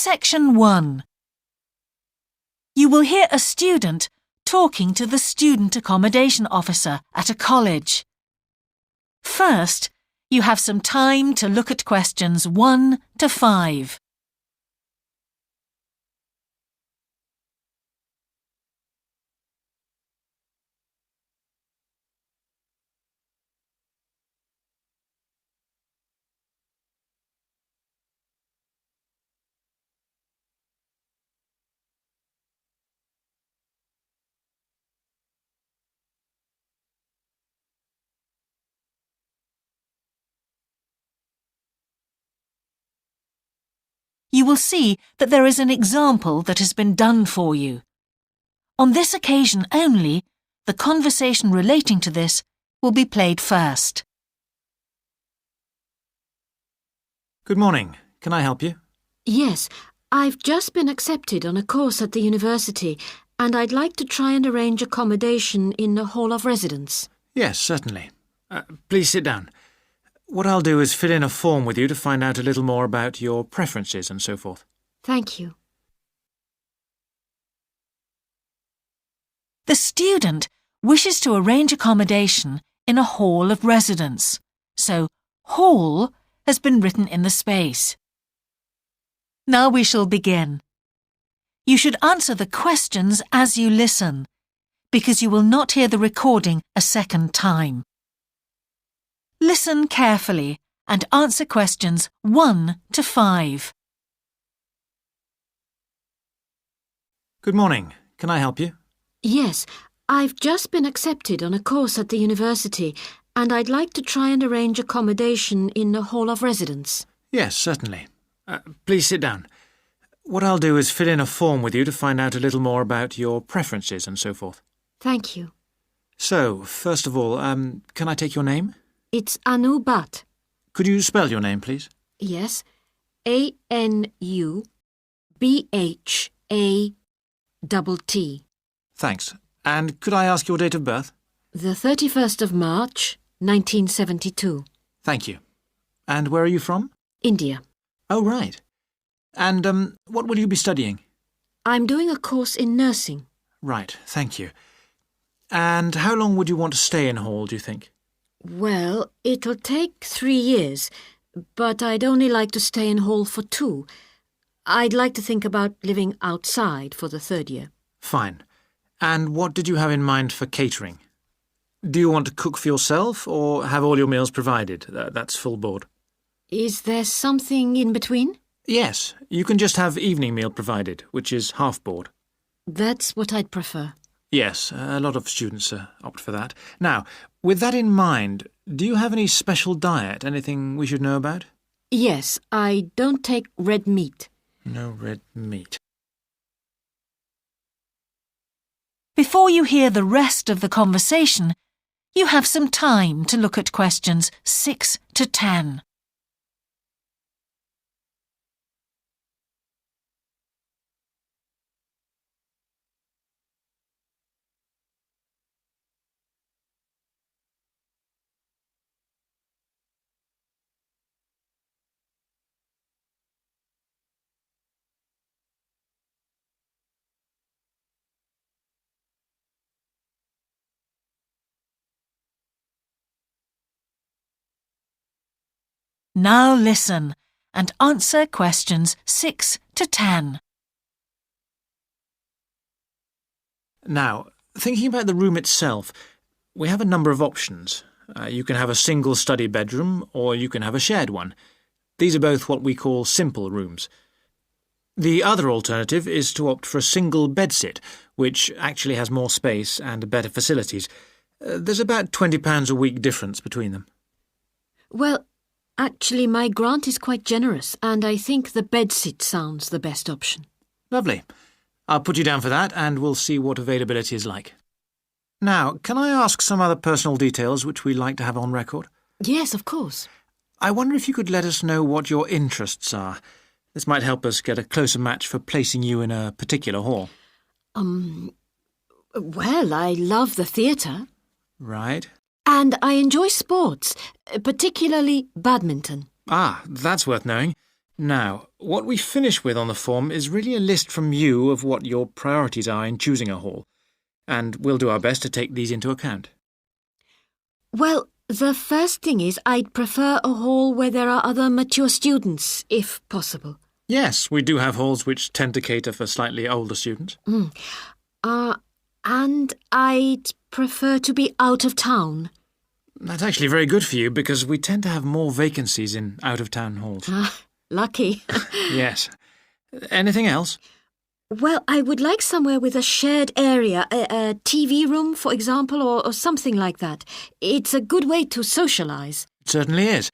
Section 1. You will hear a student talking to the student accommodation officer at a college. First, you have some time to look at questions 1 to 5. You will see that there is an example that has been done for you. On this occasion only, the conversation relating to this will be played first. Good morning. Can I help you? Yes, I've just been accepted on a course at the university and I'd like to try and arrange accommodation in a hall of residence. Yes, certainly. Please sit down. What I'll do is fill in a form with you to find out a little more about your preferences and so forth. Thank you. The student wishes to arrange accommodation in a hall of residence, so hall has been written in the space. Now we shall begin. You should answer the questions as you listen, because you will not hear the recording a second time. Listen carefully and answer questions 1 to 5. Good morning. Can I help you? Yes, I've just been accepted on a course at the university and I'd like to try and arrange accommodation in a hall of residence. Yes, certainly. Please sit down. What I'll do is fill in a form with you to find out a little more about your preferences and so forth. Thank you. So, first of all, can I take your name? It's Anu Bhatt. Could you spell your name, please? Yes, ANUBHATT. Thanks. And could I ask your date of birth? The 31st of March, 1972. Thank you. And where are you from? India. Oh, right. And what will you be studying? I'm doing a course in nursing. Right, thank you. And how long would you want to stay in hall, do you think? Well, it'll take 3 years, but I'd only like to stay in hall for 2. I'd like to think about living outside for the 3rd year. Fine. And what did you have in mind for catering? Do you want to cook for yourself or have all your meals provided? That's full board. Is there something in between? Yes, you can just have evening meal provided, which is half board. That's what I'd prefer. Yes, a lot of students opt for that. Now, with that in mind, do you have any special diet, anything we should know about? Yes, I don't take red meat. No red meat. Before you hear the rest of the conversation, you have some time to look at questions 6 to 10. Now listen and answer questions 6 to 10. Now, thinking about the room itself, we have a number of options. You can have a single study bedroom or you can have a shared one. These are both what we call simple rooms. The other alternative is to opt for a single bedsit, which actually has more space and better facilities. There's about £20 a week difference between them. Well, actually my grant is quite generous and I think the bedsit sounds the best option. Lovely. I'll put you down for that and we'll see what availability is like. Now, can I ask some other personal details which we like to have on record? Yes, of course. I wonder if you could let us know what your interests are. This might help us get a closer match for placing you in a particular hall. Well, I love the theatre. Right. And I enjoy sports, particularly badminton. Ah, that's worth knowing. Now, what we finish with on the form is really a list from you of what your priorities are in choosing a hall, and we'll do our best to take these into account. Well, the first thing is I'd prefer a hall where there are other mature students, if possible. Yes, we do have halls which tend to cater for slightly older students. And I'd prefer to be out of town. That's actually very good for you because we tend to have more vacancies in out-of-town halls. Lucky. Yes. Anything else? Well, I would like somewhere with a shared area, a TV room, for example, or something like that. It's a good way to socialise. It certainly is.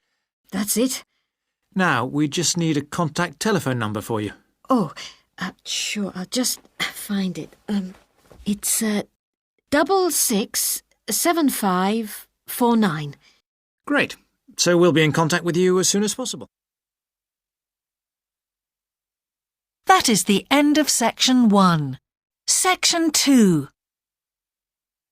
That's it. Now, we just need a contact telephone number for you. Oh, sure, I'll just find it. It's 667549. Great. So we'll be in contact with you as soon as possible. That is the end of Section 1. Section 2.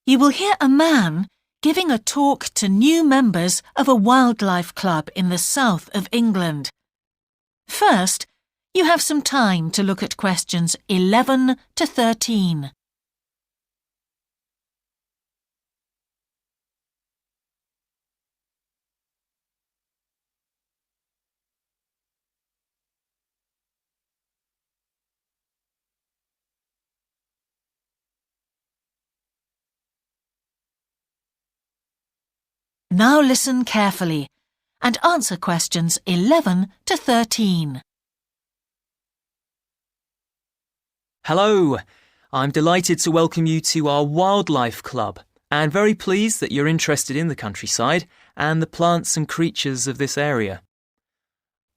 You will hear a man giving a talk to new members of a wildlife club in the south of England. First, you have some time to look at questions 11 to 13. Now listen carefully and answer questions 11 to 13. Hello, I'm delighted to welcome you to our wildlife club and very pleased that you're interested in the countryside and the plants and creatures of this area.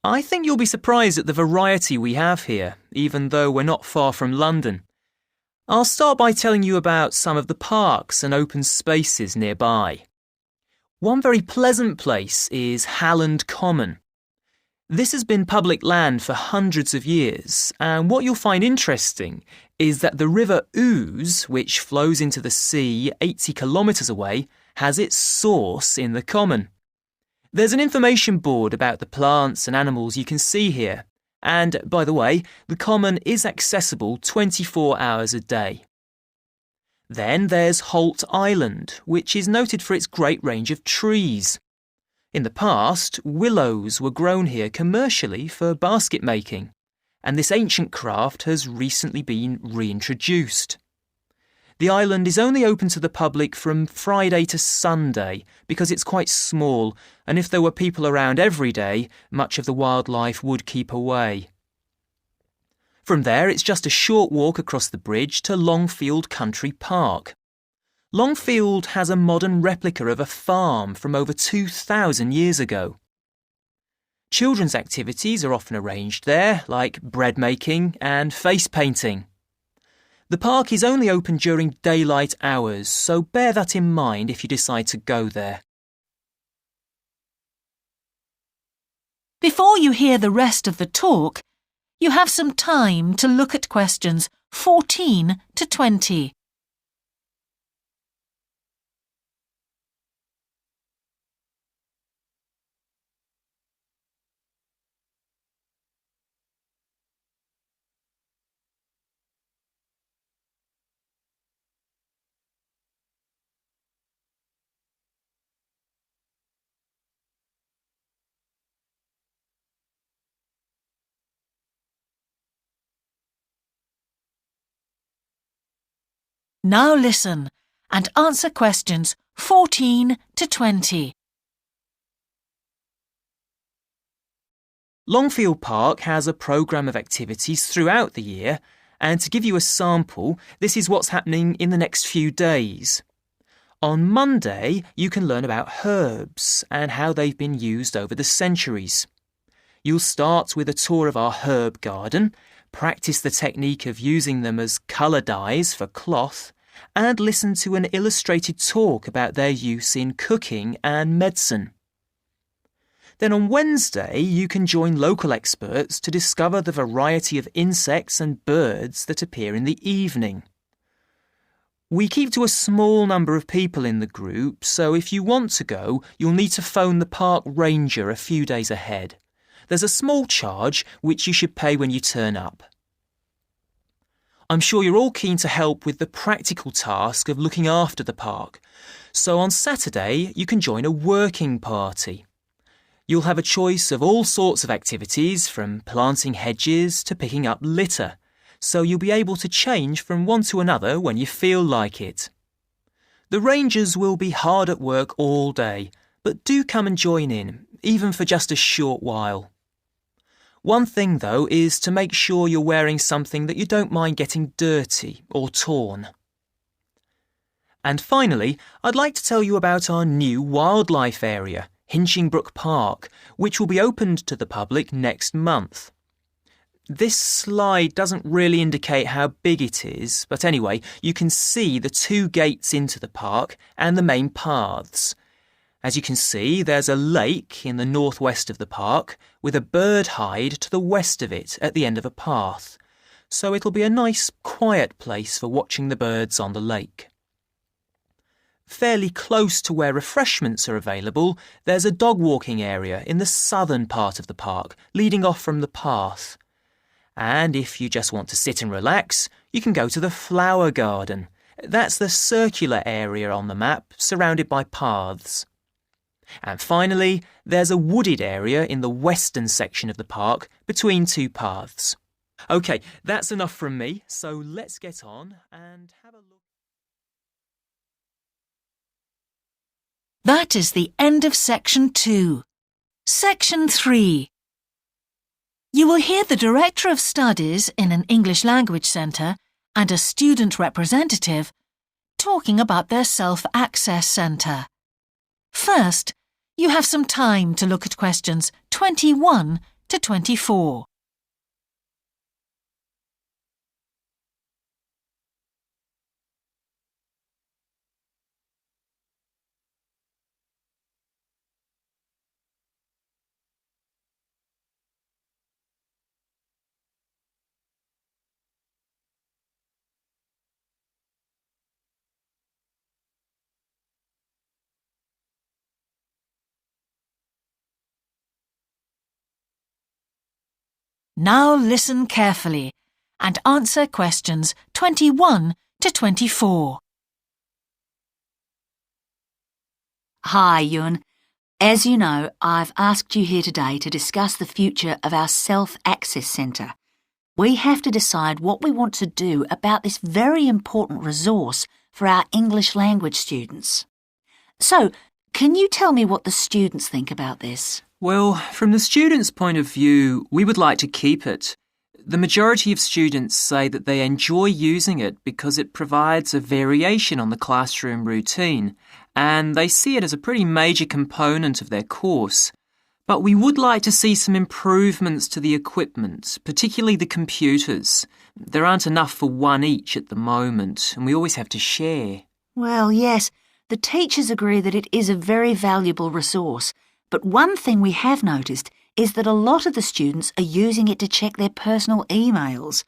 I think you'll be surprised at the variety we have here, even though we're not far from London. I'll start by telling you about some of the parks and open spaces nearby. One very pleasant place is Halland Common. This has been public land for hundreds of years, and what you'll find interesting is that the River Ouse, which flows into the sea 80 kilometres away, has its source in the common. There's an information board about the plants and animals you can see here, and, by the way, the common is accessible 24 hours a day. Then there's Holt Island, which is noted for its great range of trees. In the past, willows were grown here commercially for basket making, and this ancient craft has recently been reintroduced. The island is only open to the public from Friday to Sunday because it's quite small, and if there were people around every day, much of the wildlife would keep away. From there, it's just a short walk across the bridge to Longfield Country Park. Longfield has a modern replica of a farm from over 2,000 years ago. Children's activities are often arranged there, like bread making and face painting. The park is only open during daylight hours, so bear that in mind if you decide to go there. Before you hear the rest of the talk, you have some time to look at questions 14 to 20. Now listen and answer questions 14 to 20. Longfield Park has a programme of activities throughout the year, and to give you a sample, this is what's happening in the next few days. On Monday, you can learn about herbs and how they've been used over the centuries. You'll start with a tour of our herb garden, practice the technique of using them as colour dyes for cloth, and listen to an illustrated talk about their use in cooking and medicine. Then on Wednesday, you can join local experts to discover the variety of insects and birds that appear in the evening. We keep to a small number of people in the group, so if you want to go, you'll need to phone the park ranger a few days ahead. there's a small charge which you should pay when you turn up. I'm sure you're all keen to help with the practical task of looking after the park, so on Saturday you can join a working party. You'll have a choice of all sorts of activities, from planting hedges to picking up litter, so you'll be able to change from one to another when you feel like it. The rangers will be hard at work all day, but do come and join in, even for just a short while. One thing, though, is to make sure you're wearing something that you don't mind getting dirty or torn. And finally, I'd like to tell you about our new wildlife area, Hinchingbrook Park, which will be opened to the public next month. This slide doesn't really indicate how big it is, but anyway, you can see the 2 gates into the park and the main paths. As you can see, there's a lake in the northwest of the park with a bird hide to the west of it at the end of a path, so it'll be a nice, quiet place for watching the birds on the lake. Fairly close to where refreshments are available, there's a dog walking area in the southern part of the park, leading off from the path. And if you just want to sit and relax, you can go to the flower garden. That's the circular area on the map, surrounded by paths. And finally, there's a wooded area in the western section of the park, between 2 paths. OK, that's enough from me, so let's get on and have a look. That is the end of Section 2. Section 3. You will hear the Director of Studies in an English Language Centre and a student representative talking about their self-access centre. First, you have some time to look at questions 21 to 24. Now listen carefully and answer questions 21 to 24. Hi, Yun. As you know, I've asked you here today to discuss the future of our self-access centre. We have to decide what we want to do about this very important resource for our English language students. So, can you tell me what the students think about this? Well, from the students' point of view, we would like to keep it. The majority of students say that they enjoy using it because it provides a variation on the classroom routine, and they see it as a pretty major component of their course. But we would like to see some improvements to the equipment, particularly the computers. There aren't enough for one each at the moment, and we always have to share. Well, yes, the teachers agree that it is a very valuable resource. But one thing we have noticed is that a lot of the students are using it to check their personal emails.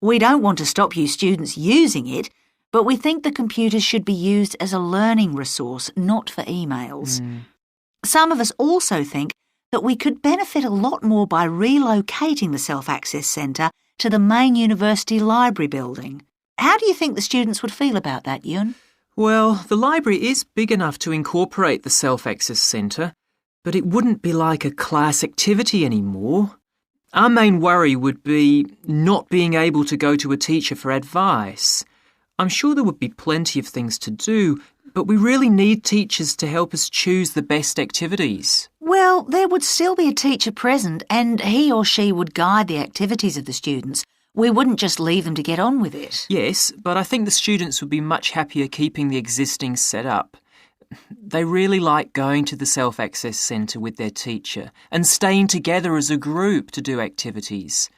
We don't want to stop you students using it, but we think the computers should be used as a learning resource, not for emails. Some of us also think that we could benefit a lot more by relocating the Self-Access Centre to the main university library building. How do you think the students would feel about that, Yun? Well, the library is big enough to incorporate the Self-Access Centre, but it wouldn't be like a class activity anymore. Our main worry would be not being able to go to a teacher for advice. I'm sure there would be plenty of things to do, but we really need teachers to help us choose the best activities. Well, there would still be a teacher present and he or she would guide the activities of the students. We wouldn't just leave them to get on with it. Yes, but I think the students would be much happier keeping the existing setup. They really like going to the Self-Access Centre with their teacher and staying together as a group to do activities.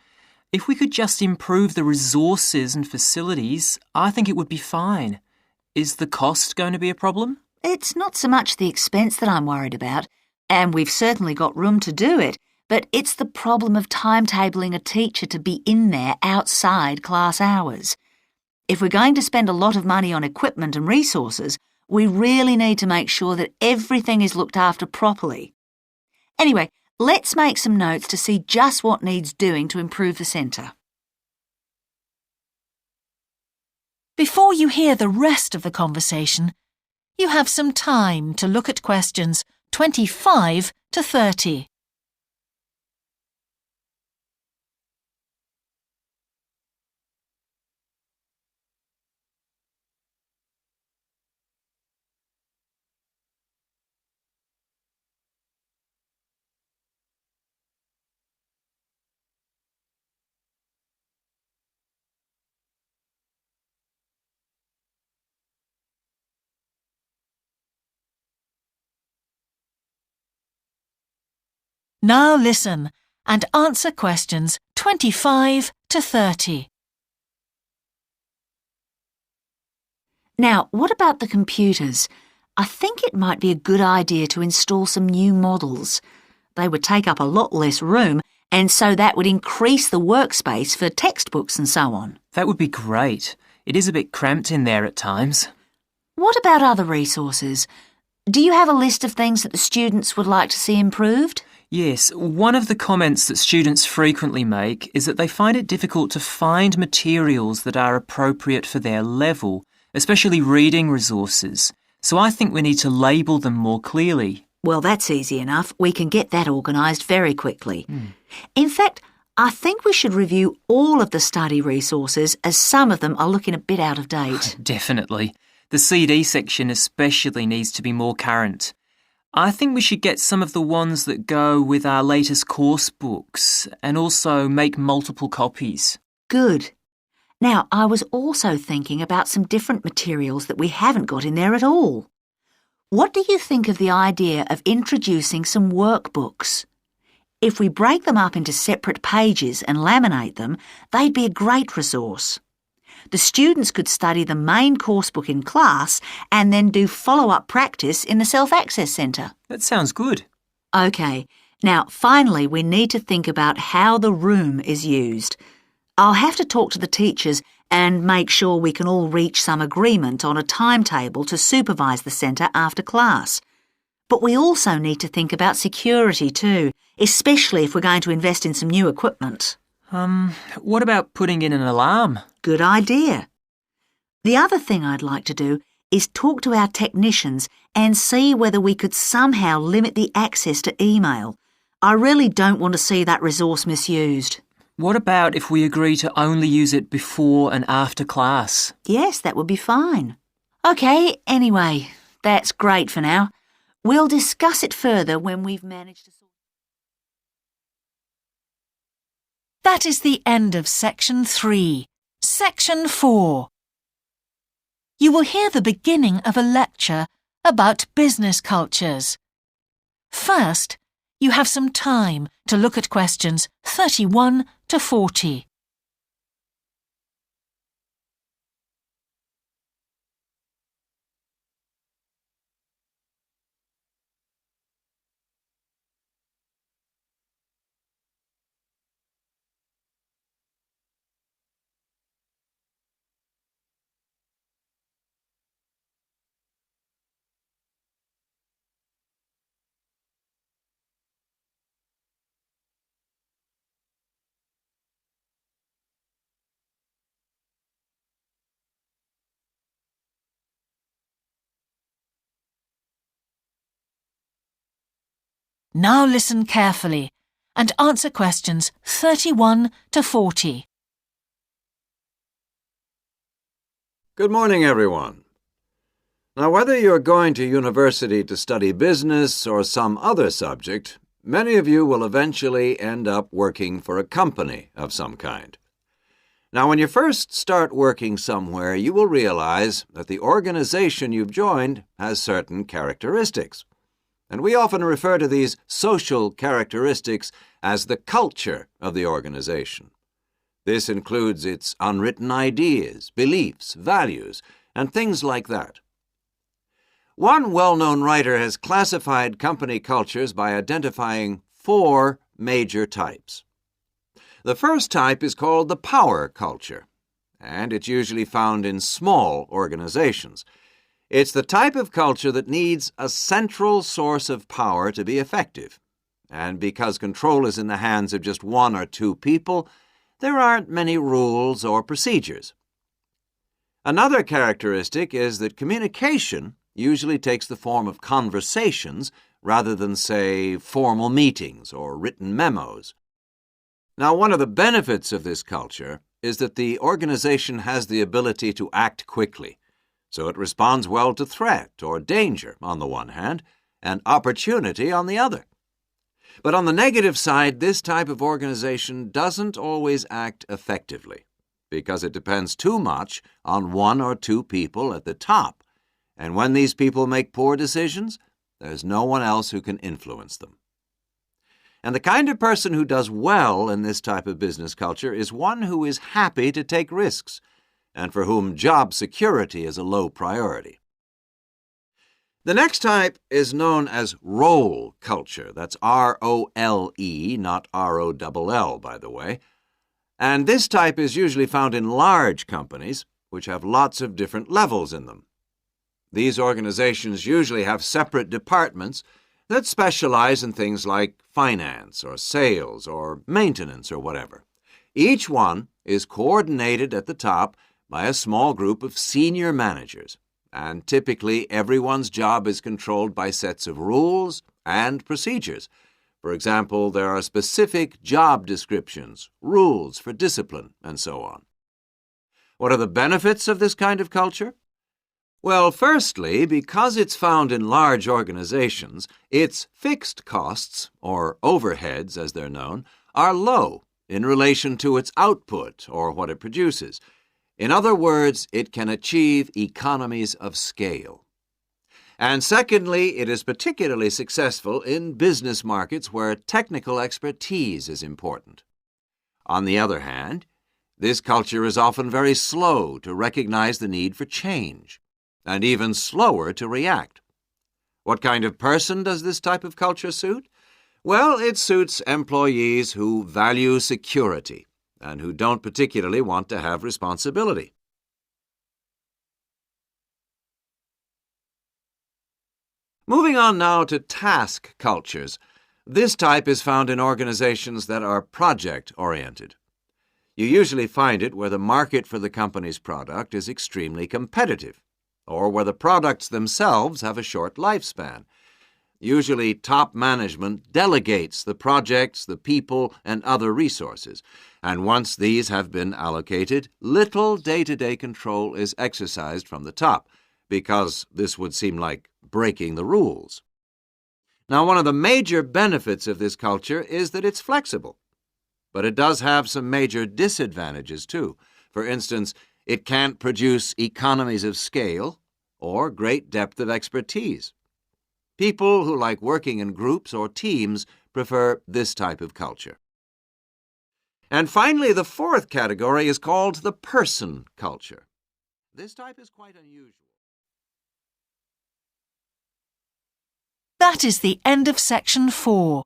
If we could just improve the resources and facilities, I think it would be fine. Is the cost going to be a problem? It's not so much the expense that I'm worried about, and we've certainly got room to do it, but it's the problem of timetabling a teacher to be in there outside class hours. If we're going to spend a lot of money on equipment and resources, we really need to make sure that everything is looked after properly. Anyway, let's make some notes to see just what needs doing to improve the centre. Before you hear the rest of the conversation, you have some time to look at questions 25 to 30. Now listen and answer questions 25 to 30. Now, what about the computers? I think it might be a good idea to install some new models. They would take up a lot less room, and so that would increase the workspace for textbooks and so on. That would be great. It is a bit cramped in there at times. What about other resources? Do you have a list of things that the students would like to see improved? Yes, one of the comments that students frequently make is that they find it difficult to find materials that are appropriate for their level, especially reading resources. So I think we need to label them more clearly. Well, that's easy enough. We can get that organised very quickly. In fact, I think we should review all of the study resources as some of them are looking a bit out of date. Definitely. The CD section especially needs to be more current. I think we should get some of the ones that go with our latest course books and also make multiple copies. Good. Now, I was also thinking about some different materials that we haven't got in there at all. What do you think of the idea of introducing some workbooks? If we break them up into separate pages and laminate them, they'd be a great resource. The students could study the main course book in class and then do follow-up practice in the Self-Access Centre. That sounds good. OK, now finally we need to think about how the room is used. I'll have to talk to the teachers and make sure we can all reach some agreement on a timetable to supervise the centre after class. But we also need to think about security too, especially if we're going to invest in some new equipment. What about putting in an alarm? Good idea. The other thing I'd like to do is talk to our technicians and see whether we could somehow limit the access to email. I really don't want to see that resource misused. What about if we agree to only use it before and after class? Yes, that would be fine. OK, anyway, that's great for now. We'll discuss it further when we've managed to sort. That is the end of Section 3. Section 4. You will hear the beginning of a lecture about business cultures. First, you have some time to look at questions 31 to 40. Now listen carefully and answer questions 31 to 40. Good morning, everyone. Now, whether you're going to university to study business or some other subject, many of you will eventually end up working for a company of some kind. Now, when you first start working somewhere, you will realize that the organization you've joined has certain characteristics. And we often refer to these social characteristics as the culture of the organization. This includes its unwritten ideas, beliefs, values, and things like that. One well-known writer has classified company cultures by identifying 4 major types. The first type is called the power culture, and it's usually found in small organizations. It's the type of culture that needs a central source of power to be effective, and because control is in the hands of just one or two people, there aren't many rules or procedures. Another characteristic is that communication usually takes the form of conversations rather than, say, formal meetings or written memos. Now, one of the benefits of this culture is that the organization has the ability to act quickly, so it responds well to threat or danger on the one hand, and opportunity on the other. But on the negative side, this type of organization doesn't always act effectively, because it depends too much on one or two people at the top, and when these people make poor decisions, there's no one else who can influence them. And the kind of person who does well in this type of business culture is one who is happy to take risks, and for whom job security is a low priority. The next type is known as role culture. That's R-O-L-E, not R-O-L-L, by the way. And this type is usually found in large companies, which have lots of different levels in them. These organizations usually have separate departments that specialize in things like finance or sales or maintenance or whatever. Each one is coordinated at the top by a small group of senior managers, and typically everyone's job is controlled by sets of rules and procedures. For example, there are specific job descriptions, rules for discipline, and so on. What are the benefits of this kind of culture? Well, firstly, because it's found in large organizations, its fixed costs, or overheads as they're known, are low in relation to its output or what it produces. In other words, it can achieve economies of scale. And secondly, it is particularly successful in business markets where technical expertise is important. On the other hand, this culture is often very slow to recognize the need for change, and even slower to react. What kind of person does this type of culture suit? Well, it suits employees who value security and who don't particularly want to have responsibility. Moving on now to task cultures. This type is found in organizations that are project-oriented. You usually find it where the market for the company's product is extremely competitive, or where the products themselves have a short lifespan. Usually, top management delegates the projects, the people, and other resources, and once these have been allocated, little day-to-day control is exercised from the top, because this would seem like breaking the rules. Now, one of the major benefits of this culture is that it's flexible, but it does have some major disadvantages too. For instance, it can't produce economies of scale or great depth of expertise. People who like working in groups or teams prefer this type of culture. And finally, the fourth category is called the person culture. This type is quite unusual. That is the end of section 4.